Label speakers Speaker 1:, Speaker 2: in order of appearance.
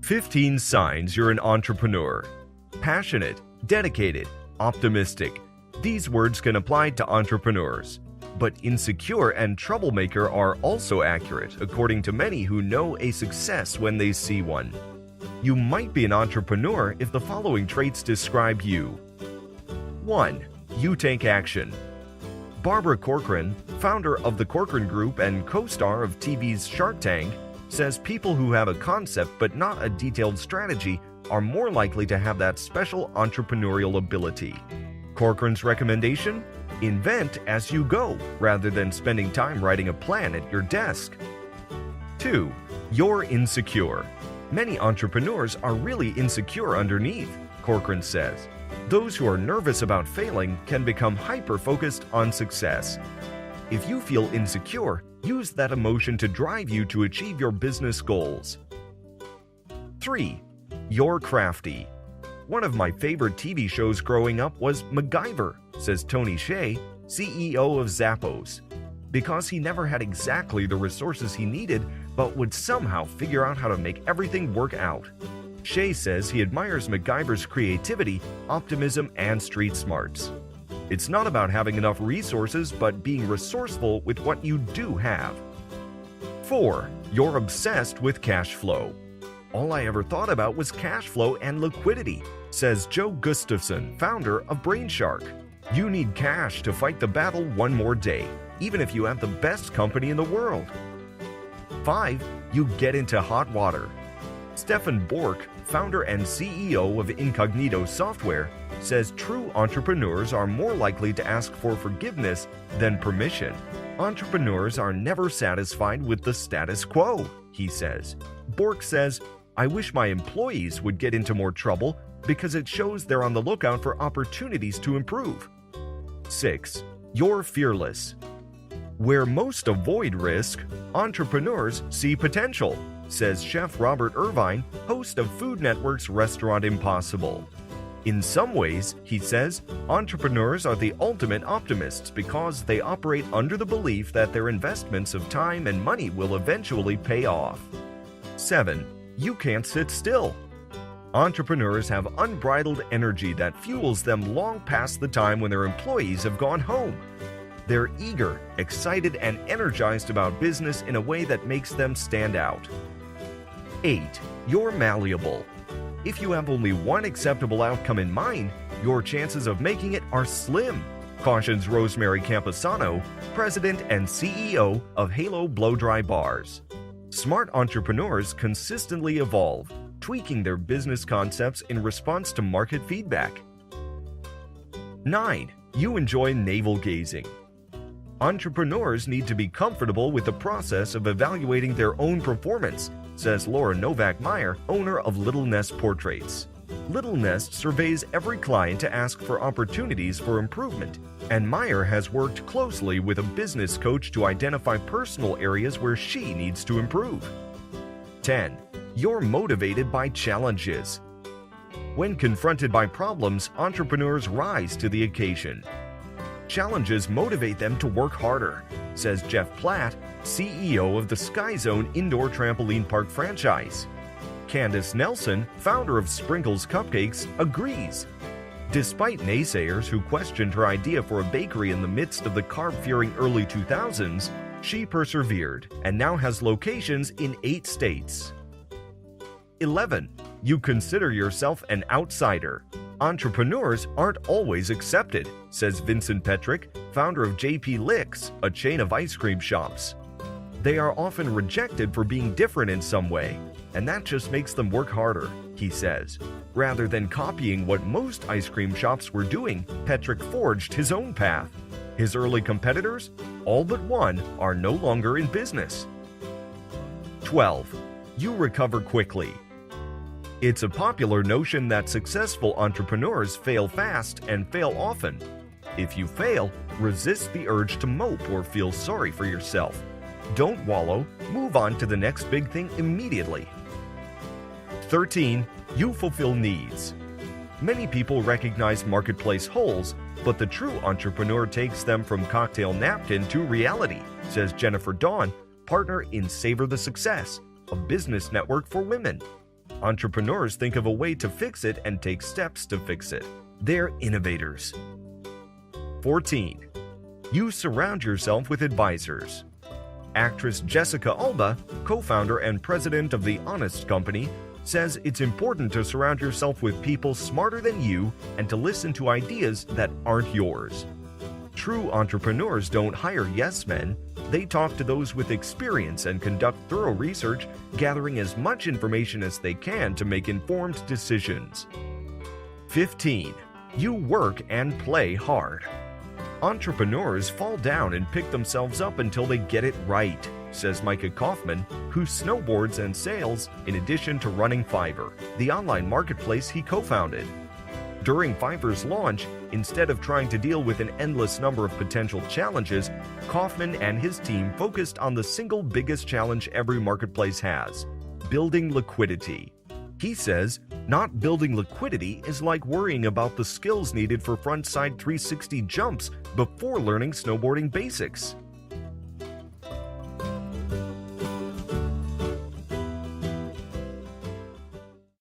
Speaker 1: 15 signs you're an entrepreneur. Passionate, dedicated, optimistic. These words can apply to entrepreneurs. But insecure and troublemaker are also accurate, according to many who know a success when they see one. You might be an entrepreneur if the following traits describe you. 1. You take action. Barbara Corcoran, founder of the Corcoran Group and co-star of TV's Shark Tank, says people who have a concept but not a detailed strategy are more likely to have that special entrepreneurial ability. Corcoran's recommendation? Invent as you go, rather than spending time writing a plan at your desk. 2. You're insecure. Many entrepreneurs are really insecure underneath, Corcoran says. Those who are nervous about failing can become hyper-focused on success. If you feel insecure, use that emotion to drive you to achieve your business goals. 3. You're crafty. One of my favorite TV shows growing up was MacGyver, says Tony Hsieh, CEO of Zappos, because he never had exactly the resources he needed, but would somehow figure out how to make everything work out. Hsieh says he admires MacGyver's creativity, optimism, and street smarts. It's not about having enough resources, but being resourceful with what you do have. 4. You're obsessed with cash flow. All I ever thought about was cash flow and liquidity, says Joe Gustafson, founder of Brainshark. You need cash to fight the battle one more day, even if you have the best company in the world. 5. You get into hot water. Stefan Bork, founder and CEO of Incognito Software, says true entrepreneurs are more likely to ask for forgiveness than permission. Entrepreneurs are never satisfied with the status quo, he says. Bork says, I wish my employees would get into more trouble because it shows they're on the lookout for opportunities to improve. 6. You're fearless. Where most avoid risk, entrepreneurs see potential, says Chef Robert Irvine, host of Food Network's Restaurant Impossible. In some ways, he says, entrepreneurs are the ultimate optimists because they operate under the belief that their investments of time and money will eventually pay off. 7. You can't sit still. Entrepreneurs have unbridled energy that fuels them long past the time when their employees have gone home. They're eager, excited, and energized about business in a way that makes them stand out. 8. You're malleable. If you have only one acceptable outcome in mind, your chances of making it are slim, cautions Rosemary Camposano, president and CEO of Halo Blow-Dry Bars. Smart entrepreneurs consistently evolve, tweaking their business concepts in response to market feedback. 9. You enjoy navel-gazing. Entrepreneurs need to be comfortable with the process of evaluating their own performance, says Laura Novak-Meyer, owner of Little Nest Portraits. Little Nest surveys every client to ask for opportunities for improvement, and Meyer has worked closely with a business coach to identify personal areas where she needs to improve. 10. You're motivated by challenges. When confronted by problems, entrepreneurs rise to the occasion. Challenges motivate them to work harder, says Jeff Platt, CEO of the Sky Zone Indoor Trampoline Park franchise. Candace Nelson, founder of Sprinkles Cupcakes, agrees. Despite naysayers who questioned her idea for a bakery in the midst of the carb-fearing early 2000s, she persevered and now has locations in 8 states. 11. You consider yourself an outsider. Entrepreneurs aren't always accepted, says Vincent Petrick, founder of JP Licks, a chain of ice cream shops. They are often rejected for being different in some way, and that just makes them work harder, he says. Rather than copying what most ice cream shops were doing, Petrick forged his own path. His early competitors, all but one, are no longer in business. 12. You recover quickly. It's a popular notion that successful entrepreneurs fail fast and fail often. If you fail, resist the urge to mope or feel sorry for yourself. Don't wallow, move on to the next big thing immediately. 13. You fulfill needs. Many people recognize marketplace holes, but the true entrepreneur takes them from cocktail napkin to reality, says Jennifer Dawn, partner in Savor the Success, a business network for women. Entrepreneurs think of a way to fix it and take steps to fix it. They're innovators. 14. You surround yourself with advisors. Actress Jessica Alba, co-founder and president of The Honest Company, says it's important to surround yourself with people smarter than you and to listen to ideas that aren't yours. True entrepreneurs don't hire yes men. They talk to those with experience and conduct thorough research, gathering as much information as they can to make informed decisions. 15. You work and play hard. Entrepreneurs fall down and pick themselves up until they get it right, says Micah Kaufman, who snowboards and sails in addition to running Fiverr, the online marketplace he co-founded. During Fiverr's launch, instead of trying to deal with an endless number of potential challenges, Kaufman and his team focused on the single biggest challenge every marketplace has: building liquidity. He says, not building liquidity is like worrying about the skills needed for frontside 360 jumps before learning snowboarding basics.